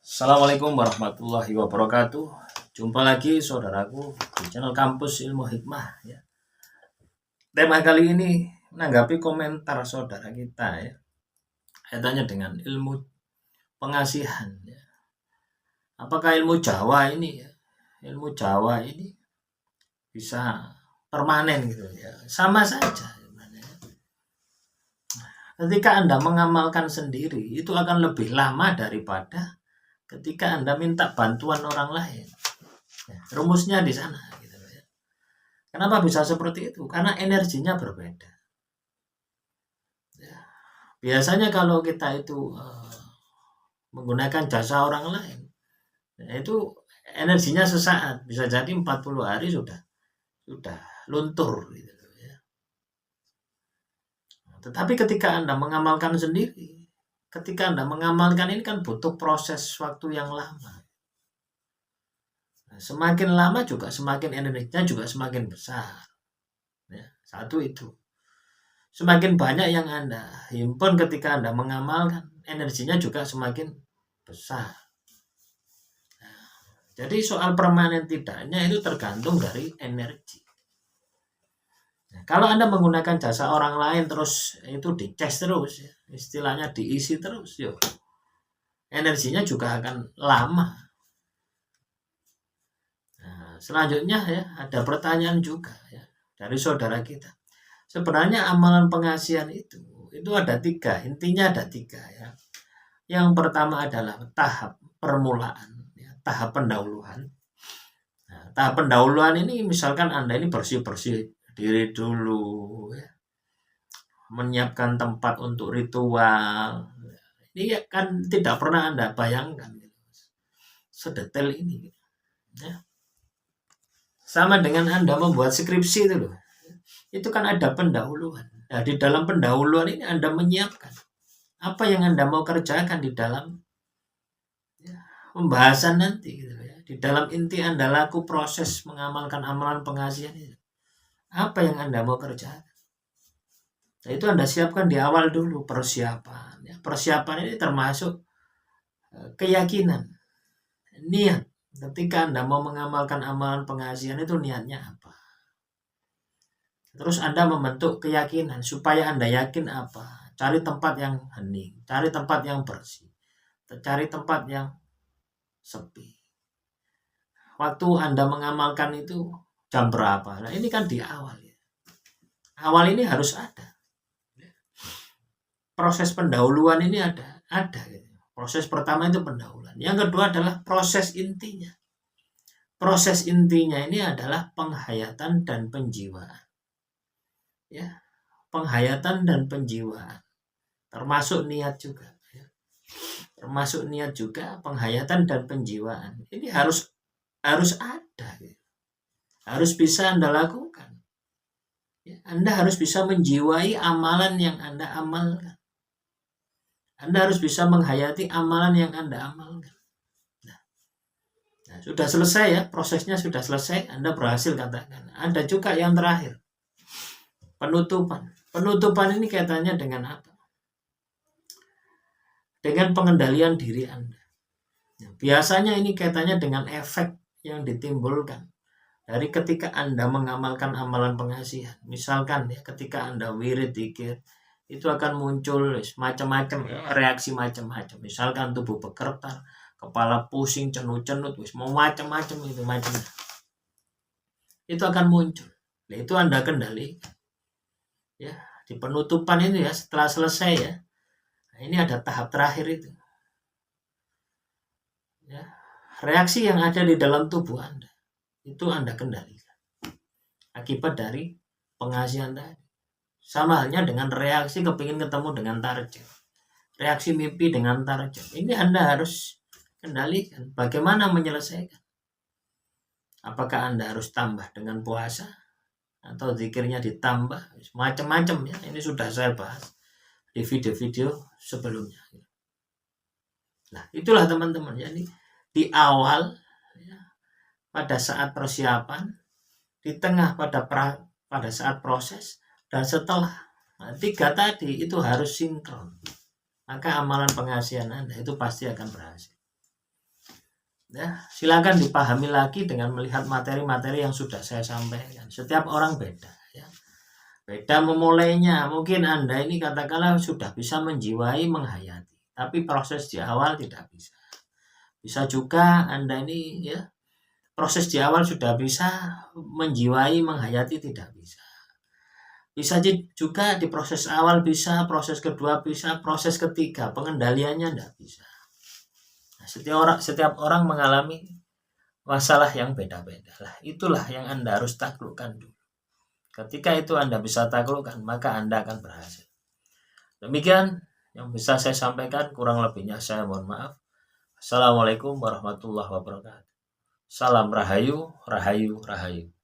Assalamualaikum warahmatullahi wabarakatuh. Jumpa lagi saudaraku di channel Kampus Ilmu Hikmah ya. Tema kali ini menanggapi komentar saudara kita ya. Kaitannya dengan ilmu pengasihan ya. Apakah ilmu Jawa ini ya? Ilmu Jawa ini bisa permanen gitu ya. Sama saja. Ketika Anda mengamalkan sendiri itu akan lebih lama daripada ketika Anda minta bantuan orang lain. Rumusnya di sana gitu ya. Kenapa bisa seperti itu? Karena energinya berbeda. Ya. Biasanya kalau kita itu menggunakan jasa orang lain, ya itu energinya sesaat, bisa jadi 40 hari sudah luntur gitu ya. Tetapi ketika Anda mengamalkan sendiri, ketika Anda mengamalkan ini kan butuh proses waktu yang lama. Semakin lama juga semakin energinya juga semakin besar. Ya, satu itu. Semakin banyak yang Anda himpun ketika Anda mengamalkan, energinya juga semakin besar. Nah, jadi soal permanen tidaknya itu tergantung dari energi. Nah, kalau Anda menggunakan jasa orang lain terus itu dicas terus, ya, istilahnya diisi terus, yo, energinya juga akan lama. Selanjutnya ya ada pertanyaan juga ya dari saudara kita. Sebenarnya amalan pengasihan itu ada tiga, intinya ada tiga ya. Yang pertama adalah tahap permulaan, ya, tahap pendahuluan. Nah, tahap pendahuluan ini misalkan Anda ini bersih-bersih diri dulu, ya, menyiapkan tempat untuk ritual. Ini kan tidak pernah Anda bayangkan gitu, sedetail ini. Ya. Sama dengan Anda membuat skripsi itu loh. Itu kan ada pendahuluan. Nah, di dalam pendahuluan ini Anda menyiapkan apa yang Anda mau kerjakan di dalam ya, pembahasan nanti gitu ya. Di dalam inti Anda laku proses mengamalkan amalan pengasihan itu. Apa yang Anda mau kerjakan? Nah, itu Anda siapkan di awal dulu persiapan. Ya, persiapan ini termasuk keyakinan, niat. Ketika Anda mau mengamalkan amalan pengasihan itu niatnya apa? Terus Anda membentuk keyakinan supaya Anda yakin apa? Cari tempat yang hening, cari tempat yang bersih, cari tempat yang sepi. Waktu Anda mengamalkan itu jam berapa? Nah, ini kan di awal ya. Awal ini harus ada. Proses pendahuluan ini ada gitu. Proses pertama itu pendahuluan. Yang kedua adalah proses intinya. Proses intinya ini adalah penghayatan dan penjiwaan. Ya, penghayatan dan penjiwaan. Termasuk niat juga. Ya. Termasuk niat juga, penghayatan dan penjiwaan. Ini harus ada. Gitu. Harus bisa Anda lakukan. Ya, Anda harus bisa menjiwai amalan yang Anda amalkan. Anda harus bisa menghayati amalan yang Anda amalkan. Nah, sudah selesai ya, prosesnya sudah selesai, Anda berhasil katakan. Ada juga yang terakhir, penutupan. Penutupan ini kaitannya dengan apa? Dengan pengendalian diri Anda. Nah, biasanya ini kaitannya dengan efek yang ditimbulkan dari ketika Anda mengamalkan amalan pengasihan. Misalkan ya, ketika Anda wirid zikir, itu akan muncul macam-macam reaksi macam-macam. Misalkan tubuh bergetar, kepala pusing, cenut-cenut, mau macam-macam itu macam. Itu akan muncul. Nah, itu Anda kendalikan. Ya, di penutupan itu ya, setelah selesai ya. Nah, ini ada tahap terakhir itu. Ya, reaksi yang ada di dalam tubuh Anda itu Anda kendalikan. Akibat dari pengasihan tadi. Sama halnya dengan reaksi kepingin ketemu dengan target. Reaksi mimpi dengan target. Ini Anda harus kendalikan. Bagaimana menyelesaikan? Apakah Anda harus tambah dengan puasa? Atau zikirnya ditambah? Macam-macam ya. Ini sudah saya bahas di video-video sebelumnya. Nah, itulah teman-teman. Jadi di awal, ya, pada saat persiapan, di tengah pada saat proses, dan setelah. Nah, tiga tadi itu harus sinkron. Maka amalan pengasihan Anda itu pasti akan berhasil. Ya, silakan dipahami lagi dengan melihat materi-materi yang sudah saya sampaikan. Setiap orang beda, ya. Beda memulainya. Mungkin Anda ini katakanlah sudah bisa menjiwai, menghayati, tapi proses di awal tidak bisa. Bisa juga Anda ini ya proses di awal sudah bisa menjiwai, menghayati tidak bisa. Bisa juga di proses awal bisa, proses kedua bisa, proses ketiga pengendaliannya tidak bisa. Nah, setiap orang mengalami masalah yang beda-beda lah. Itulah yang Anda harus taklukkan dulu. Ketika itu Anda bisa taklukkan, maka Anda akan berhasil. Demikian yang bisa saya sampaikan, kurang lebihnya saya mohon maaf. Assalamualaikum warahmatullahi wabarakatuh. Salam Rahayu, Rahayu, Rahayu.